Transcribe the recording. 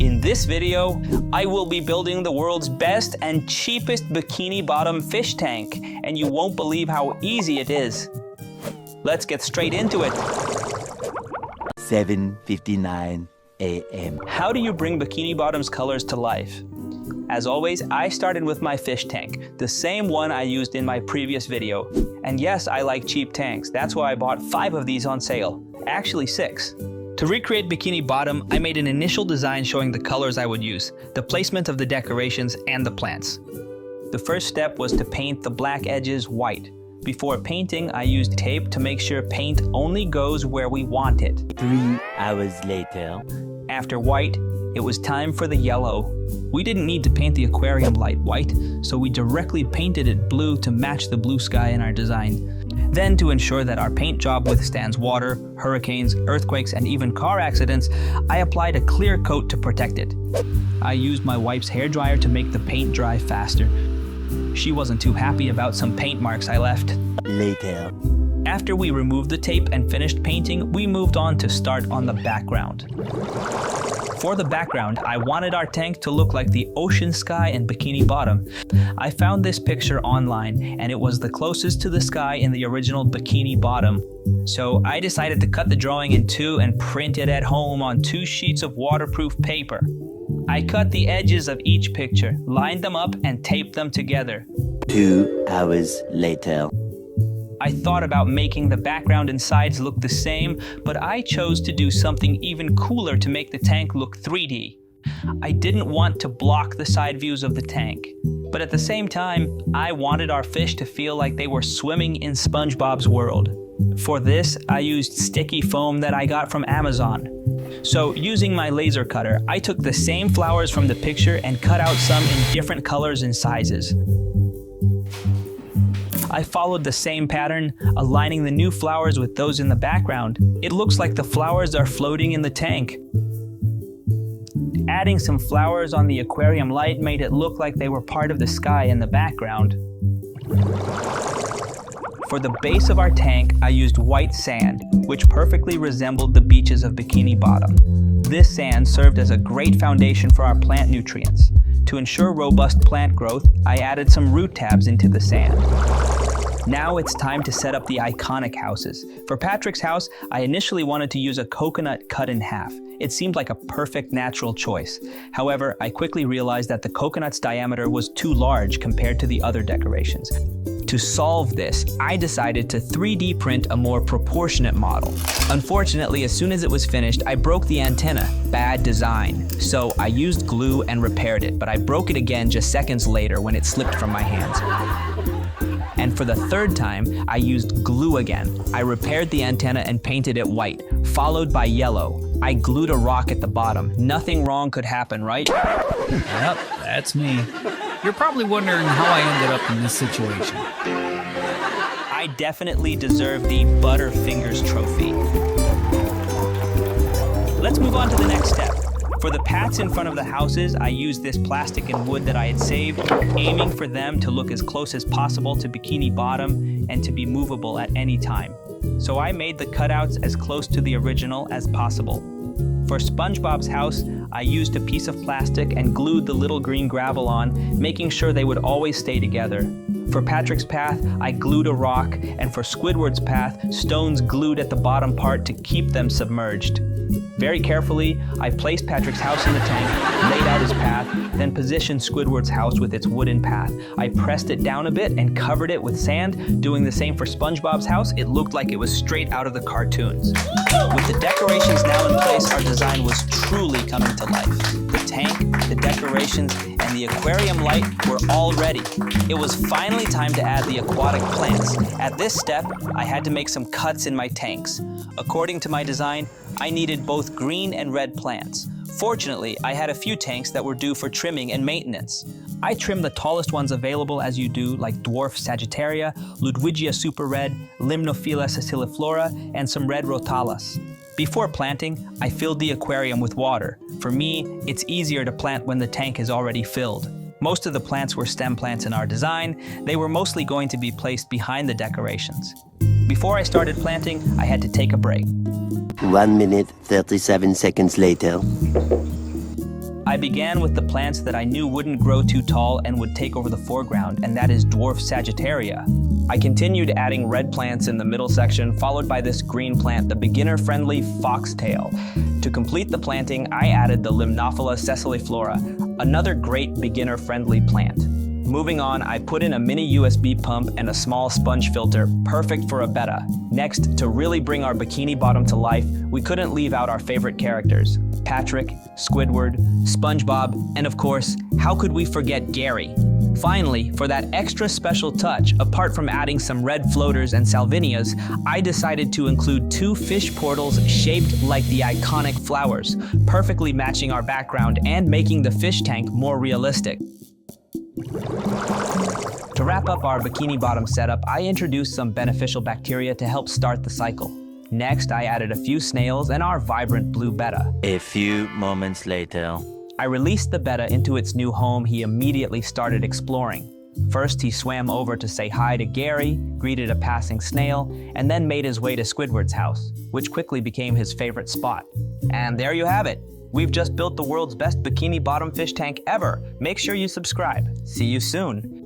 In this video, I will be building the world's best and cheapest bikini bottom fish tank, and you won't believe how easy it is. Let's get straight into it. 7:59 a.m. How do you bring Bikini Bottom's colors to life? As always, I started with my fish tank, the same one I used in my previous video. And yes, I like cheap tanks. That's why I bought 5 of these on sale. Actually 6. To recreate Bikini Bottom, I made an initial design showing the colors I would use, the placement of the decorations, and the plants. The first step was to paint the black edges white. Before painting, I used tape to make sure paint only goes where we want it. 3 hours later. After white, it was time for the yellow. We didn't need to paint the aquarium light white, so we directly painted it blue to match the blue sky in our design. Then, to ensure that our paint job withstands water, hurricanes, earthquakes, and even car accidents, I applied a clear coat to protect it. I used my wife's hairdryer to make the paint dry faster. She wasn't too happy about some paint marks I left. Later. After we removed the tape and finished painting, we moved on to start on the background. For the background, I wanted our tank to look like the ocean sky in Bikini Bottom. I found this picture online, and it was the closest to the sky in the original Bikini Bottom. So I decided to cut the drawing in 2 and print it at home on 2 sheets of waterproof paper. I cut the edges of each picture, lined them up, and taped them together. 2 hours later. I thought about making the background and sides look the same, but I chose to do something even cooler to make the tank look 3D. I didn't want to block the side views of the tank, but at the same time, I wanted our fish to feel like they were swimming in SpongeBob's world. For this, I used sticky foam that I got from Amazon. So, using my laser cutter, I took the same flowers from the picture and cut out some in different colors and sizes. I followed the same pattern, aligning the new flowers with those in the background. It looks like the flowers are floating in the tank. Adding some flowers on the aquarium light made it look like they were part of the sky in the background. For the base of our tank, I used white sand, which perfectly resembled the beaches of Bikini Bottom. This sand served as a great foundation for our plant nutrients. To ensure robust plant growth, I added some root tabs into the sand. Now it's time to set up the iconic houses. For Patrick's house, I initially wanted to use a coconut cut in half. It seemed like a perfect natural choice. However, I quickly realized that the coconut's diameter was too large compared to the other decorations. To solve this, I decided to 3D print a more proportionate model. Unfortunately, as soon as it was finished, I broke the antenna. Bad design. So I used glue and repaired it, but I broke it again just seconds later when it slipped from my hands. And for the 3rd time, I used glue again. I repaired the antenna and painted it white, followed by yellow. I glued a rock at the bottom. Nothing wrong could happen, right? Yep, that's me. You're probably wondering how I ended up in this situation. I definitely deserve the Butterfingers trophy. Let's move on to the next step. For the pats in front of the houses, I used this plastic and wood that I had saved, aiming for them to look as close as possible to Bikini Bottom and to be movable at any time. So I made the cutouts as close to the original as possible. For SpongeBob's house, I used a piece of plastic and glued the little green gravel on, making sure they would always stay together. For Patrick's path, I glued a rock, and for Squidward's path, stones glued at the bottom part to keep them submerged. Very carefully, I placed Patrick's house in the tank, laid out his path, then positioned Squidward's house with its wooden path. I pressed it down a bit and covered it with sand. Doing the same for SpongeBob's house, it looked like it was straight out of the cartoons. With the decorations now in place, our design was truly coming to life. The tank, the decorations, and the aquarium light were all ready. It was finally time to add the aquatic plants. At this step, I had to make some cuts in my tanks. According to my design, I needed both green and red plants. Fortunately, I had a few tanks that were due for trimming and maintenance. I trimmed the tallest ones available as you do, like dwarf Sagittaria, Ludwigia super red, Limnophila siciliflora, and some red Rotalas. Before planting, I filled the aquarium with water. For me, it's easier to plant when the tank is already filled. Most of the plants were stem plants in our design. They were mostly going to be placed behind the decorations. Before I started planting, I had to take a break. 1 minute, 37 seconds later. I began with the plants that I knew wouldn't grow too tall and would take over the foreground, and that is dwarf Sagittaria. I continued adding red plants in the middle section, followed by this green plant, the beginner-friendly foxtail. To complete the planting, I added the Limnophila sessiliflora, another great beginner-friendly plant. Moving on, I put in a mini USB pump and a small sponge filter, perfect for a betta. Next, to really bring our bikini bottom to life, we couldn't leave out our favorite characters: Patrick, Squidward, SpongeBob, and of course, how could we forget Gary? Finally, for that extra special touch, apart from adding some red floaters and salvinias, I decided to include 2 fish portals shaped like the iconic flowers, perfectly matching our background and making the fish tank more realistic. To wrap up our bikini bottom setup, I introduced some beneficial bacteria to help start the cycle. Next, I added a few snails and our vibrant blue betta. A few moments later. I released the betta into its new home. He immediately started exploring. First, he swam over to say hi to Gary, greeted a passing snail, and then made his way to Squidward's house, which quickly became his favorite spot. And there you have it. We've just built the world's best bikini bottom fish tank ever. Make sure you subscribe. See you soon.